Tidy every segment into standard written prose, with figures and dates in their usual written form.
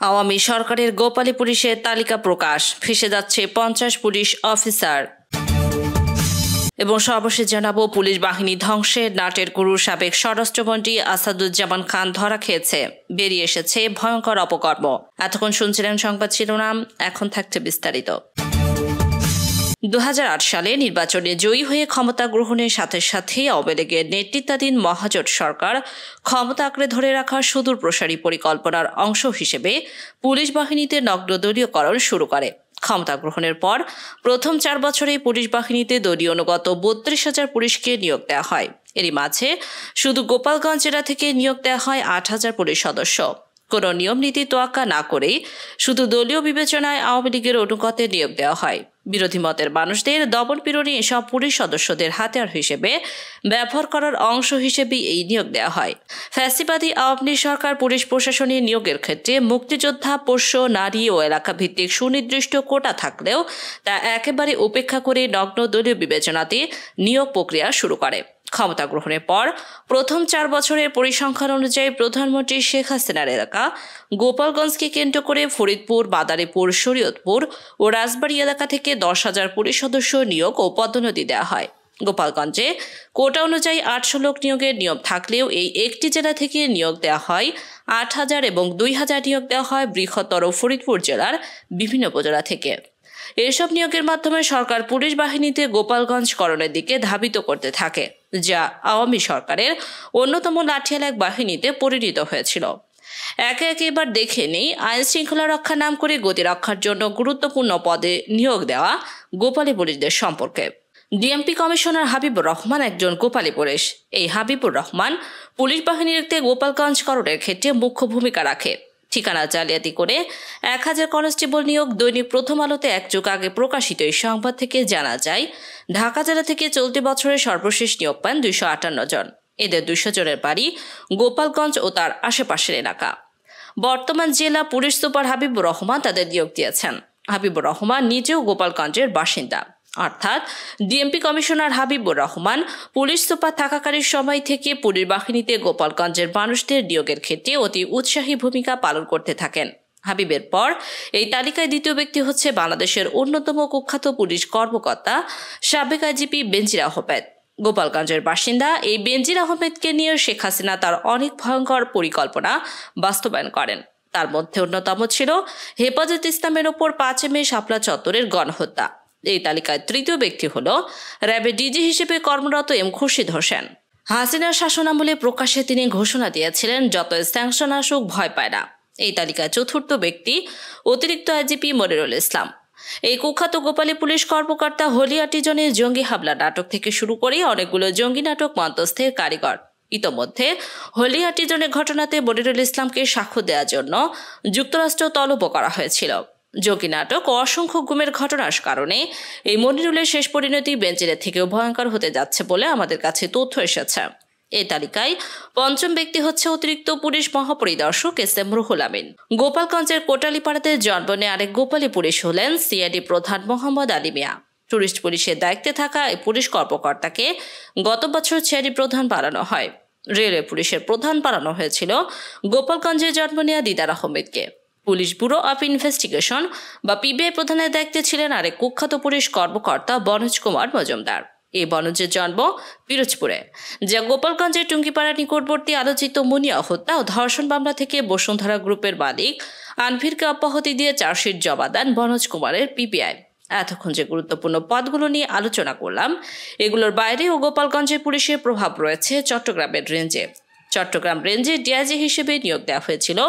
আওয়ামী সরকারের গোপালী পুলিশের তালিকা প্রকাশ, ফেঁসে যাচ্ছে 50 পুলিশ অফিসার। এবং সর্বশেষ জানাবো, পুলিশ বাহিনী ধ্বংসের নাটের গুরু সাবেক স্বরাষ্ট্রমন্ত্রী আসাদুজ্জামান খান ধরা খেয়েছে, বেরিয়ে এসেছে ভয়ঙ্কর অপকর্ম। এতক্ষণ শুনছিলেন সংবাদ শিরোনাম, এখন থাকছে বিস্তারিত। 2008 সালে নির্বাচনে জয়ী হয়ে ক্ষমতা গ্রহণের সাথে সাথেই আওয়ামী লীগের নেতৃত্বাধীন মহাজোট সরকার ক্ষমতা আঁকড়ে ধরে রাখা সুদূর প্রসারী পরিকল্পনার অংশ হিসেবে পুলিশ বাহিনীতে নগ্ন দলীয়করণ শুরু করে। ক্ষমতা গ্রহণের পর প্রথম 4 বছরেই পুলিশ বাহিনীতে দলীয় অনুগত 32,000 পুলিশকে নিয়োগ দেওয়া হয়। এরই মাঝে শুধু গোপালগঞ্জ জেলা থেকে নিয়োগ দেওয়া হয় 8,000 পুলিশ সদস্য। কোনো নিয়ম নীতি তোয়াক্কা না করেই শুধু দলীয় বিবেচনায় আওয়ামী লীগের অনুগতে নিয়োগ দেওয়া হয়। বিরোধী মতের মানুষদের দমনপীড়নে এসব পুলিশ সদস্যদের হাতিয়ার হিসেবে ব্যবহার করার অংশ হিসেবে এই নিয়োগ দেওয়া হয়। ফ্যাসিবাদী আওয়ামী সরকার পুলিশ প্রশাসনে নিয়োগের ক্ষেত্রে মুক্তিযোদ্ধা, পোষ্য, নারী ও এলাকা ভিত্তিক সুনির্দিষ্ট কোটা থাকলেও তা একেবারে উপেক্ষা করে নগ্ন দলীয় বিবেচনাতে নিয়োগ প্রক্রিয়া শুরু করে। ক্ষমতা গ্রহণের পর প্রথম 4 বছরের পরিসংখ্যান অনুযায়ী প্রধানমন্ত্রী শেখ হাসিনার এলাকা গোপালগঞ্জকে কেন্দ্র করে ফরিদপুর, মাদারীপুর, শরীয়তপুর ও রাজবাড়ী এলাকা থেকে 10,000 পুলিশ সদস্য নিয়োগ ও পদোন্নতি দেওয়া হয়। গোপালগঞ্জে কোটা অনুযায়ী 800 লোক নিয়োগের নিয়ম থাকলেও এই একটি জেলা থেকে নিয়োগ দেওয়া হয় 8,000 এবং 2,000 নিয়োগ দেওয়া হয় বৃহত্তর ফরিদপুর জেলার বিভিন্ন উপজেলা থেকে। এসব নিয়োগের মাধ্যমে সরকার পুলিশ বাহিনীতে গোপালগঞ্জকরণের দিকে ধাবিত করতে থাকে, যা আওয়ামী সরকারের অন্যতম লাঠিয়াল এক বাহিনীতে পরিণত হয়েছিল। একে একে এবার দেখে নেই আইন শৃঙ্খলা রক্ষা নাম করে গতি রক্ষার জন্য গুরুত্বপূর্ণ পদে নিয়োগ দেওয়া গোপালী পুলিশদের সম্পর্কে। ডিএমপি কমিশনার হাবিবুর রহমান একজন গোপালী পুলিশ। এই হাবিবুর রহমান পুলিশ বাহিনীতে গোপালগঞ্জকরণের ক্ষেত্রে মুখ্য ভূমিকা রাখে। ঠিকানা জালিয়াতি করে 1000 কনস্টেবল নিয়োগ। দৈনিক প্রথম আলোতে এক যুগ আগে প্রকাশিত এই সংবাদ থেকে জানা যায়, ঢাকা জেলা থেকে চলতি বছরের সর্বশেষ নিয়োগ পান 258 জন। এদের 200 জনের বাড়ি গোপালগঞ্জ ও তার আশেপাশের এলাকা। বর্তমান জেলা পুলিশ সুপার হাবিবুর রহমান তাদের নিয়োগ দিয়েছেন। হাবিবুর রহমান নিজেও গোপালগঞ্জের বাসিন্দা, অর্থাৎ DMP commissioner Habibur Rahman police super থাকাকালীন সময় থেকে পুলিশ বাহিনীতে গোপালগঞ্জের মানুষদের নিয়োগের ক্ষেত্রে অতি উৎসাহী ভূমিকা পালন করতে থাকেন। হাবিবের পর এই তালিকায় দ্বিতীয় ব্যক্তি হচ্ছে বাংলাদেশের অন্যতম কুখ্যাত পুলিশ কর্মকর্তা সাবেক আইজিপি বেনজির আহমেদ। গোপালগঞ্জের বাসিন্দা এই বেনজির আহমেদকে নিয়ে শেখ হাসিনা তার অনেক ভয়ঙ্কর পরিকল্পনা বাস্তবায়ন করেন। তার মধ্যে অন্যতম ছিল হেফাজত ইসলামের ওপর 5 মে শাপলা চত্বরের গণহত্যা। এই তালিকায় তৃতীয় ব্যক্তি হল র্যাবের ডিজি হিসেবে কর্মরত এম খুরশিদ হোসেন। হাসিনার শাসনামলে প্রকাশ্যে তিনি ঘোষণা দিয়েছিলেন, যত স্যাংশন আসুক ভয় পায় না। এই তালিকায় চতুর্থ ব্যক্তি অতিরিক্ত আইজিপি মনিরুল ইসলাম। এই কুখ্যাত গোপালী পুলিশ কর্মকর্তা হলিয়াটিজনের জঙ্গি হামলা নাটক থেকে শুরু করে অনেকগুলো জঙ্গি নাটক মঞ্চস্থের কারিগর। ইতোমধ্যে হলিয়াটিজনের ঘটনাতে মনিরুল ইসলামকে সাক্ষ্য দেওয়ার জন্য যুক্তরাষ্ট্র তলব করা হয়েছিল। জঙ্গি নাটক ও অসংখ্য গুমের ঘটনার কারণে এই মনিরুলের শেষ পরিণতি বেনজিরের থেকেও ভয়ঙ্কর হতে যাচ্ছে বলে আমাদের কাছে তথ্য এসেছে। এই তালিকায় পঞ্চম ব্যক্তি হচ্ছে অতিরিক্ত পুলিশ মহাপরিদর্শক এস.এম. রুহুল আমিন। গোপালগঞ্জের কোটালীপাড়াতে জন্ম নেয়া আরেক গোপালী পুলিশ হলেন সিআইডি প্রধান মোহাম্মদ আলী মিয়া। টুরিস্ট পুলিশের দায়িত্বে থাকা এই পুলিশ কর্মকর্তাকে গত বছর সিআইডি প্রধান বানানো হয়। রেলওয়ে পুলিশের প্রধান বানানো হয়েছিল গোপালগঞ্জে জন্ম নেয়া দিদার আহমেদকে। পুলিশ ব্যুরো অফ ইনভেস্টিগেশন বা পিবিআই প্রধানের দায়িত্বে ছিলেন আরেক কুখ্যাত পুলিশ কর্মকর্তা বনোজ কুমার মজুমদার। এই বনোজের জন্ম পিরোজপুরে, যা গোপালগঞ্জের টুঙ্গিপাড়া নিকটবর্তী আলোচিত মুনিয়া হত্যা ও ধর্ষণ মামলা থেকে বসুন্ধরা গ্রুপের মালিক আনভিরকে অব্যাহতি দিয়ে চার্জশিট জমা দেন বনোজ কুমারের পিবিআই। এতক্ষণ যে গুরুত্বপূর্ণ পদগুলো নিয়ে আলোচনা করলাম, এগুলোর বাইরেও গোপালগঞ্জের পুলিশের প্রভাব রয়েছে চট্টগ্রামের রেঞ্জে। চট্টগ্রাম রেঞ্জে ডিআইজি হিসেবে নিয়োগ দেওয়া হয়েছিল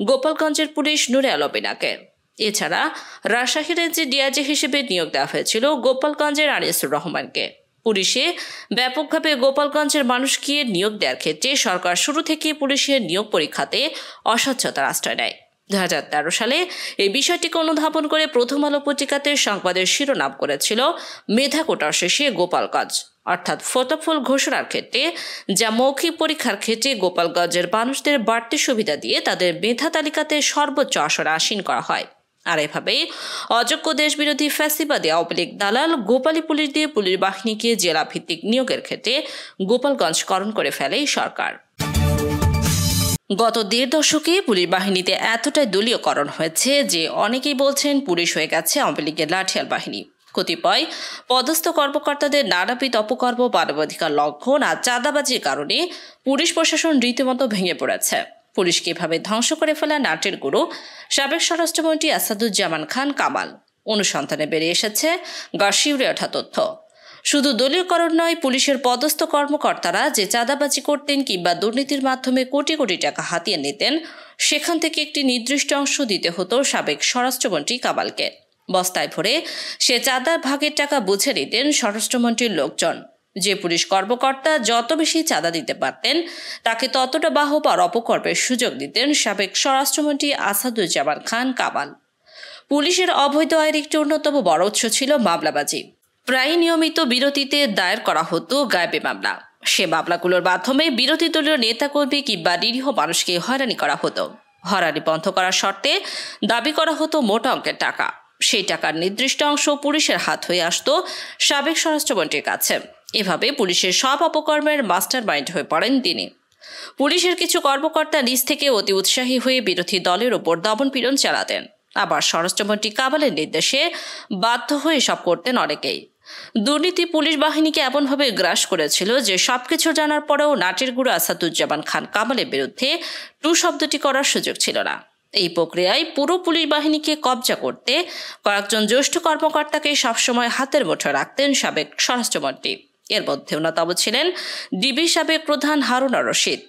গোপালগঞ্জের পুলিশ নূরে আলমিনাকে। এছাড়া রাজশাহী রেঞ্জে ডিআইজি হিসেবে নিয়োগ দেওয়া হয়েছিল গোপালগঞ্জের আনিসুর রহমানকে। পুলিশে ব্যাপকভাবে গোপালগঞ্জের মানুষকে নিয়োগ দেওয়ার ক্ষেত্রে সরকার শুরু থেকে পুলিশের নিয়োগ পরীক্ষাতে অস্বচ্ছতার আশ্রয় নেয়। 2013 সালে এই বিষয়টিকে অনুধাবন করে প্রথম আলো পত্রিকাতে সংবাদের শিরোনাম করেছিল, মেধা কোটার শেষে গোপালগঞ্জ, অর্থাৎ ফলাফল ঘোষণার ক্ষেত্রে যা মৌখিক পরীক্ষার ক্ষেত্রে গোপালগঞ্জের মানুষদের বাড়তি সুবিধা দিয়ে তাদের মেধা তালিকাতে সর্বোচ্চ আসনে আসীন করা হয়। আর এভাবেই অযোগ্য দেশবিরোধী ফ্যাসিবাদী আওয়ামী লীগ দালাল গোপালী পুলিশ দিয়ে পুলিশ বাহিনীকে জেলা ভিত্তিক নিয়োগের ক্ষেত্রে গোপালগঞ্জকরণ করে ফেলে সরকার। গত ১.৫ দশকে পুলিশ বাহিনীতে এতটাই দলীয়করণ হয়েছে যে অনেকেই বলছেন পুলিশ হয়ে গেছে আওয়ামী লীগের লাঠিয়াল বাহিনী। কতিপয় পদস্থ কর্মকর্তাদের নানাবিধ অপকর্ম, মানবাধিকার লঙ্ঘন আর চাঁদাবাজির কারণে পুলিশ প্রশাসন রীতিমতো ভেঙে পড়েছে। পুলিশকে এভাবে ধ্বংস করে ফেলা নাটের গুরু সাবেক স্বরাষ্ট্রমন্ত্রী আসাদুজ্জামান খান কামাল। অনুসন্ধানে বেরিয়ে এসেছে গা শিউরে ওঠা তথ্য। শুধু দলীয়করণ নয়, পুলিশের পদস্থ কর্মকর্তারা যে চাঁদাবাজি করতেন কিংবা দুর্নীতির মাধ্যমে কোটি কোটি টাকা হাতিয়ে নিতেন, সেখান থেকে একটি নির্দিষ্ট অংশ দিতে হতো সাবেক স্বরাষ্ট্রমন্ত্রী কামালকে। বস্তায় ভরে সে চাঁদার ভাগের টাকা বুঝে নিতেন স্বরাষ্ট্রমন্ত্রীর লোকজন। যে পুলিশ কর্মকর্তা যত বেশি চাঁদা দিতে পারতেন, তাকে ততটা বাহবা আর অপকর্মের সুযোগ দিতেন সাবেক স্বরাষ্ট্রমন্ত্রী আসাদুজ্জামান খান কামাল। পুলিশের অবৈধ আয়ের একটি অন্যতম বড় উৎস ছিল মামলাবাজি। প্রায় নিয়মিত বিরতিতে দায়ের করা হতো গায়েবী মামলা। সে মামলাগুলোর মাধ্যমে বিরোধী দলীয় নেতাকর্মী কিংবা নিরীহ মানুষকে হয়রানি করা হতো। হয়রানি বন্ধ করার শর্তে দাবি করা হতো মোটা অঙ্কের টাকা। সেই টাকার নির্দিষ্ট অংশ পুলিশের হাত হয়ে আসতো সাবেক স্বরাষ্ট্রমন্ত্রীর কাছে। এভাবে পুলিশের সব অপকর্মের মাস্টার মাইন্ড হয়ে পড়েন তিনি। পুলিশের কিছু কর্মকর্তা নিজ থেকে অতি উৎসাহী হয়ে বিরোধী দলের ওপর দমনপীড়ন চালাতেন। আবার স্বরাষ্ট্রমন্ত্রী কামালের নির্দেশে বাধ্য হয়ে সব করতেন অনেকেই। দুর্নীতি পুলিশ বাহিনীকে এমনভাবে গ্রাস করেছিল যে সবকিছু জানার পরেও নাটের গুরু আসাদুজ্জামান খান কামালের বিরুদ্ধে টু শব্দটি করার সুযোগ ছিল না। এই প্রক্রিয়ায় পুরো পুলিশ বাহিনীকে কবজা করতে কয়েকজন জ্যেষ্ঠ কর্মকর্তাকে সবসময় হাতের মুঠোয় রাখতেন সাবেক স্বরাষ্ট্রমন্ত্রী। এর মধ্যে অন্যতম ছিলেন ডিবি সাবেক প্রধান হারুন আর রশিদ।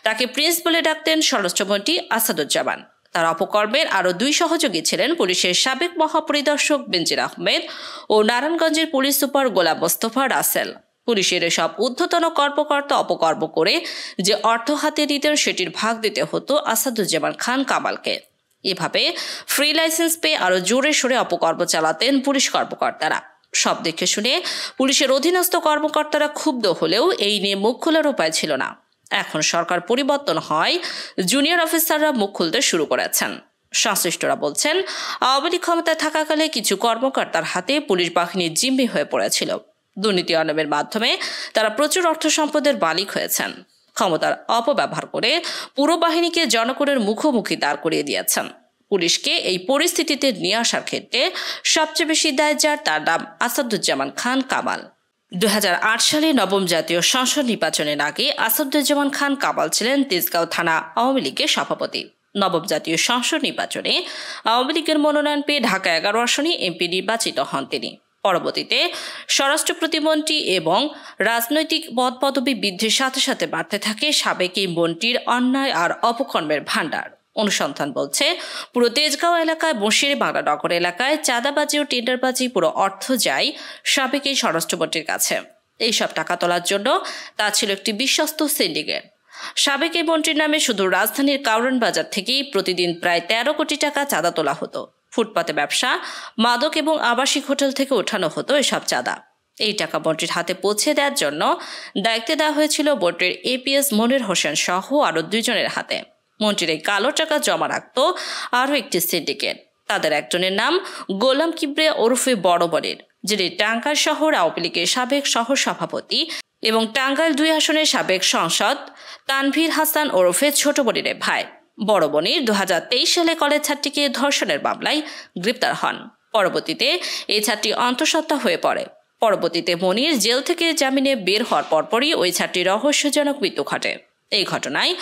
তাকে প্রিন্স বলে ডাকতেন স্বরাষ্ট্রমন্ত্রী আসাদুজ্জামান। তার অপকর্মের আরও 2 সহযোগী ছিলেন পুলিশের সাবেক মহাপরিদর্শক বেনজির আহমেদ ও নারায়ণগঞ্জের পুলিশ সুপার গোলাম মোস্তফা রাসেল। পুলিশের এসব ঊর্ধ্বতন কর্মকর্তা অপকর্ম করে যে অর্থ হাতে নিতেন, সেটির ভাগ দিতে হতো আসাদুজ্জামান খান কামালকে। এভাবে ফ্রি লাইসেন্স পেয়ে আরও জোরে সোরে অপকর্ম চালাতেন পুলিশ কর্মকর্তারা। সব দেখে শুনে পুলিশের অধীনস্থ কর্মকর্তারা ক্ষুব্ধ হলেও এই নিয়ে মুখ খোলার উপায় ছিল না। এখন সরকার পরিবর্তন হয়, জুনিয়র অফিসাররা মুখ খুলতে শুরু করেছেন। সংশ্লিষ্টরা বলছেন, আওয়ামী লীগ ক্ষমতায় থাকাকালে কিছু কর্মকর্তার হাতে পুলিশ বাহিনী জিম্মি হয়ে পড়েছিল। দুর্নীতি অনিয়মের মাধ্যমে তারা প্রচুর অর্থ সম্পদের মালিক হয়েছেন। ক্ষমতার অপব্যবহার করে পুরো বাহিনীকে জনগণের মুখোমুখি দাঁড় করিয়ে দিয়েছেন। পুলিশকে এই পরিস্থিতিতে নিয়ে আসার ক্ষেত্রে সবচেয়ে বেশি দায় যার, তার নাম আসাদুজ্জামান খান কামাল। 2008 সালে নবম জাতীয় সংসদ নির্বাচনের আগে আসাদুজ্জামান খান কামাল ছিলেন তেজগাঁও থানা আওয়ামী লীগের সভাপতি। নবম জাতীয় সংসদ নির্বাচনে আওয়ামী লীগের মনোনয়ন পেয়ে ঢাকা 11 আসনে এমপি নির্বাচিত হন তিনি। পরবর্তীতে স্বরাষ্ট্র প্রতিমন্ত্রী এবং রাজনৈতিক পদ পদবি বৃদ্ধির সাথে সাথে বাড়তে থাকে সাবেক এই মন্ত্রীর অন্যায় আর অপকর্মের ভাণ্ডার। অনুসন্ধান বলছে, পুরো তেজগাঁও এলাকায়, বসির বাংলানগর এলাকায় চাঁদাবাজি ও টেন্ডারবাজি পুরো অর্থ যায় সাবেক এই স্বরাষ্ট্রমন্ত্রীর কাছে। এইসব টাকা তোলার জন্য তা ছিল একটি বিশ্বস্ত সিন্ডিকেট। সাবেক এই মন্ত্রীর নামে শুধু রাজধানীর কাউরান বাজার থেকেই প্রতিদিন প্রায় 13 কোটি টাকা চাঁদা তোলা হতো। ফুটপাতে ব্যবসা, মাদক এবং আবাসিক হোটেল থেকে ওঠানো হতো এসব চাঁদা। এই টাকা মন্ত্রীর হাতে পৌঁছে দেওয়ার জন্য দায়িত্ব দেওয়া হয়েছিল মন্ত্রীর এপিএস মনির হোসেন সহ আরও 2 জনের হাতে। মন্ত্রীর এই কালো টাকা জমা রাখত আরও একটি সিন্ডিকেট। তাদের একজনের নাম গোলাম কিবরিয়া ওরফে বড় বনের, যিনি টাঙ্গাইল শহর আওয়ামী লীগের সাবেক সহ সভাপতি এবং টাঙ্গাইল 2 আসনের সাবেক সাংসদ তানভীর হাসান ওরফে ছোট বনের ভাই। বড় বনির 2023 সালে কলেজ ছাত্রীকে ধর্ষণের মামলায় গ্রেপ্তার হন। পরবর্তীতে এই ছাত্রী অন্তঃসত্ত্বা হয়ে পড়ে। পরবর্তীতে মনির জেল থেকে জামিনে বের হওয়ার পরপরই ওই ছাত্রীর রহস্যজনক মৃত্যু ঘটে। এই ঘটনায়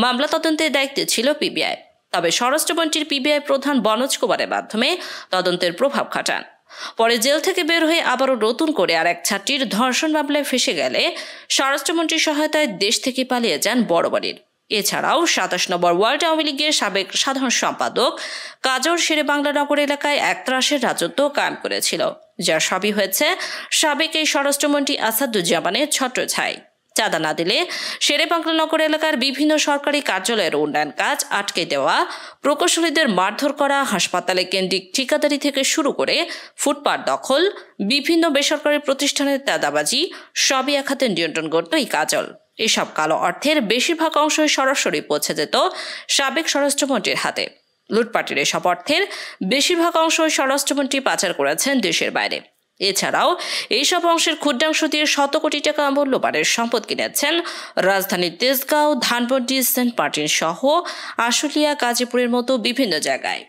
মামলা তদন্তের দায়িত্বে ছিল পিবিআই। তবে স্বরাষ্ট্রমন্ত্রীর পিবিআই প্রধান বনোজ কুমারের মাধ্যমে তদন্তের প্রভাব খাটান। পরে জেল থেকে বের হয়ে আবারও নতুন করে আর এক ছাত্রীর ধর্ষণ মামলায় ফেসে গেলে স্বরাষ্ট্রমন্ত্রীর সহায়তায় দেশ থেকে পালিয়ে যান বড় বনির। এছাড়াও 27 নম্বর ওয়ার্ড আওয়ামী লীগের সাবেক সাধারণ সম্পাদক কাজর শেরে বাংলানগর এলাকায় একত্রাসের রাজত্ব কায়েম করেছিল, যার সবই হয়েছে সাবেক এই স্বরাষ্ট্রমন্ত্রী আসাদুজ্জামানের ছত্রছায়ায়। চাঁদা না দিলে শেরে বাংলানগর এলাকার বিভিন্ন সরকারি কার্যালয়ের উন্নয়ন কাজ আটকে দেওয়া, প্রকৌশলীদের মারধর করা, হাসপাতালে কেন্দ্রিক ঠিকাদারি থেকে শুরু করে ফুটপাত দখল, বিভিন্ন বেসরকারি প্রতিষ্ঠানের চাঁদাবাজি সবই এক হাতে নিয়ন্ত্রণ করত এই কাজল। এসব কালো অর্থের বেশিরভাগ অংশই সরাসরি পৌঁছে যেত সাবেক স্বরাষ্ট্রমন্ত্রীর হাতে। লুটপাটের এসব অর্থের বেশিরভাগ অংশই স্বরাষ্ট্রমন্ত্রী পাচার করেছেন দেশের বাইরে। এছাড়াও এইসব অংশের ক্ষুদ্রাংশ দিয়ে শত কোটি টাকা মূল্যবানের সম্পদ কিনেছেন রাজধানীর তেজগাঁও, ধানমন্ডি, সেন্ট মার্টিন সহ আশুলিয়া, গাজীপুরের মতো বিভিন্ন জায়গায়।